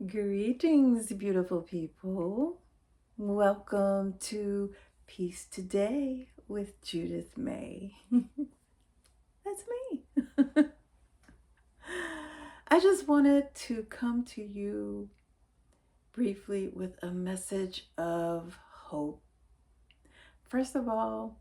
Greetings, beautiful people. Welcome to Peace Today with Judith May. That's me. I just wanted to come to you briefly with a message of hope. First of all,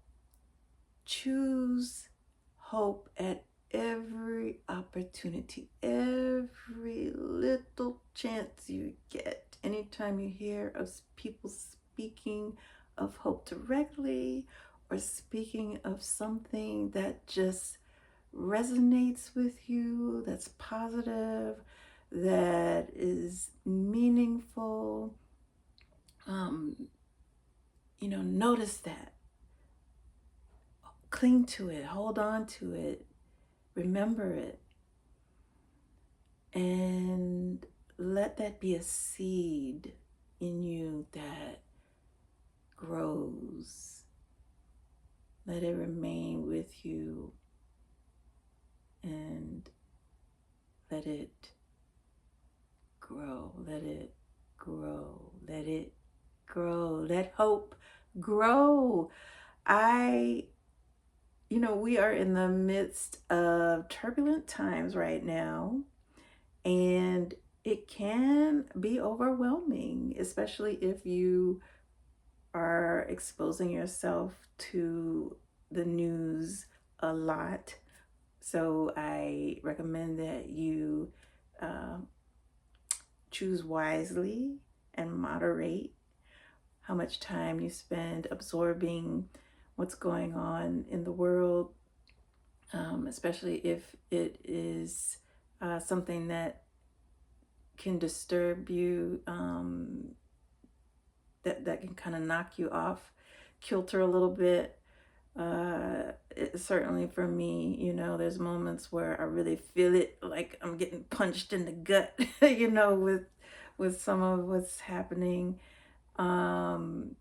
choose hope at every opportunity, every little chance you get. Anytime you hear of people speaking of hope directly or speaking of something that just resonates with you, that's positive, that is meaningful, um, notice that. Cling to it, hold on to it, remember it, and let that be a seed in you that grows. Let it remain with you and let it grow. Let it grow. Let it grow. Let hope grow. We are in the midst of turbulent times right now, and it can be overwhelming, especially if you are exposing yourself to the news a lot. So I recommend that you uh, choose wisely and moderate how much time you spend absorbing what's going on in the world, especially if it is something that can disturb you, that can kind of knock you off kilter a little bit. Certainly for me, there's moments where I really feel it, like I'm getting punched in the gut, with some of what's happening. Um,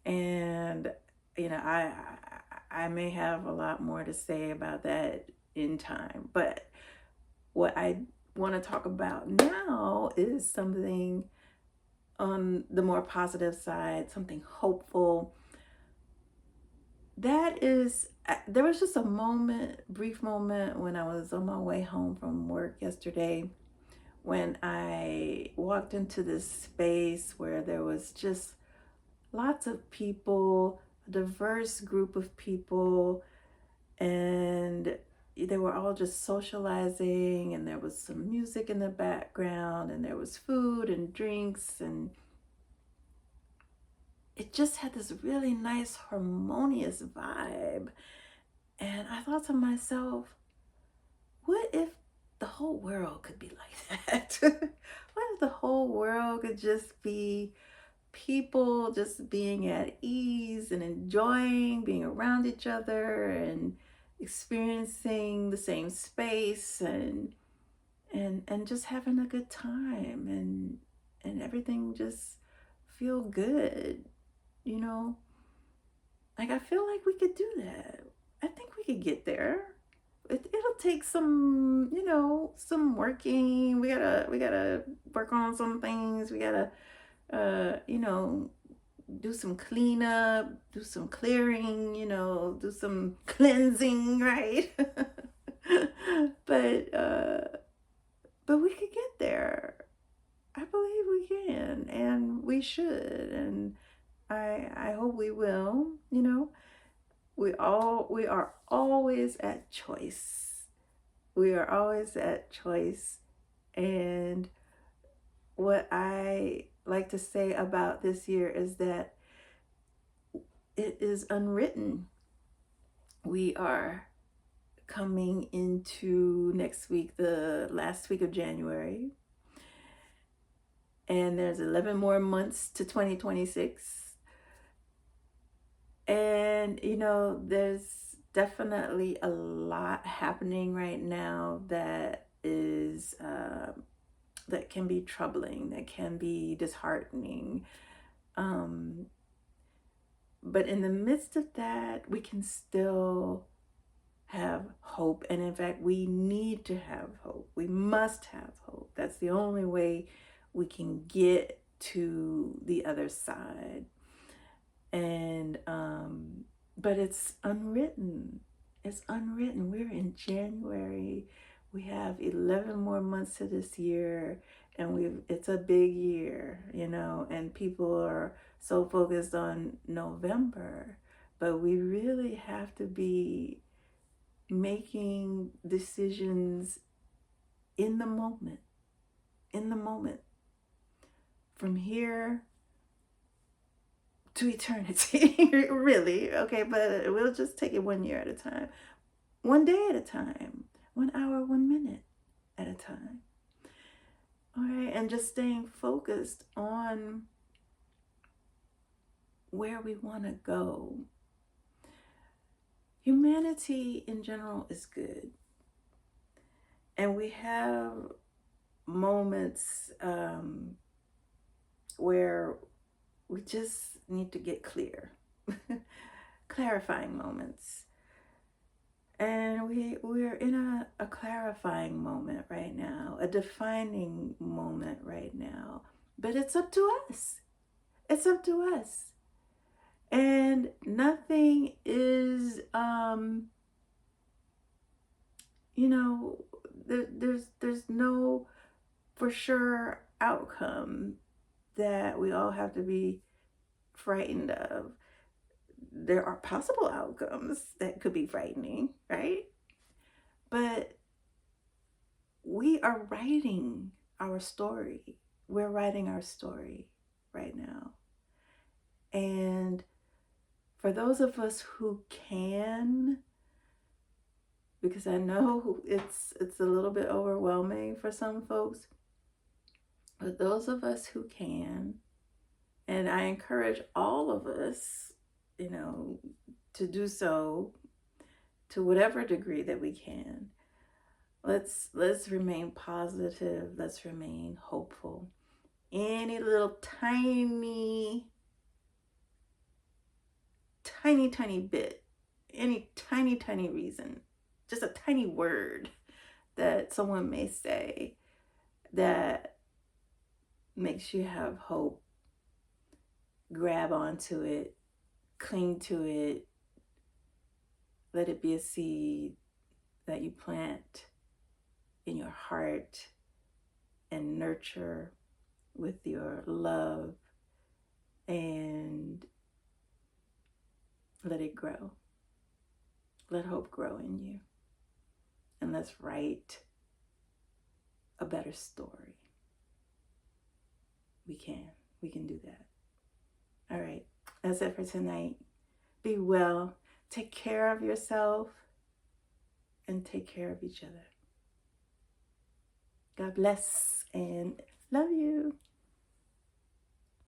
and I may have a lot more to say about that in time, but what I want to talk about now is something on the more positive side, something hopeful. There was just a brief moment when I was on my way home from work yesterday when I walked into this space where there was just lots of people, a diverse group of people, and they were all just socializing, and there was some music in the background, and there was food and drinks, and it just had this really nice harmonious vibe. And I thought to myself, what if the whole world could be like that? What if the whole world could just be people just being at ease and enjoying being around each other and experiencing the same space, and just having a good time, and everything just feel good, you know? Like, I feel like we could do that. I think we could get there. It'll take some working. We gotta work on some things. We gotta, do some cleanup, do some clearing, do some cleansing, right? but uh, but we could get there. I believe we can, and we should, and I hope we will. We are always at choice. We are always at choice. And what I like to say about this year is that it is unwritten. We are coming into next week, the last week of January, and there's 11 more months to 2026. And, there's definitely a lot happening right now that that can be troubling, that can be disheartening. Um, but in the midst of that, we can still have hope. And in fact, we need to have hope. We must have hope. That's the only way we can get to the other side. And but it's unwritten. It's unwritten. We're in January. We have 11 more months to this year, and it's a big year, and people are so focused on November, but we really have to be making decisions in the moment, in the moment, from here to eternity. Really. Okay, but we'll just take it 1 year at a time, 1 day at a time, 1 hour, 1 minute at a time. All right, and just staying focused on where we want to go. Humanity in general is good, and we have moments where we just need to get clear, clarifying moments. And we're in a clarifying moment right now, a defining moment right now. But it's up to us. It's up to us. And nothing is there's no for sure outcome that we all have to be frightened of. There are possible outcomes that could be frightening, right? But we are writing our story. We're writing our story right now. And for those of us who can, because I know it's a little bit overwhelming for some folks, but those of us who can, and I encourage all of us, to do so to whatever degree that we can. Let's remain positive. Let's remain hopeful. Any little tiny bit, any tiny reason, just a tiny word that someone may say that makes you have hope, grab onto it, cling to it, let it be a seed that you plant in your heart and nurture with your love, and let it grow. Let hope grow in you. And let's write a better story. We can do that. All right, that's it for tonight. Be well, take care of yourself, and take care of each other. God bless and love you.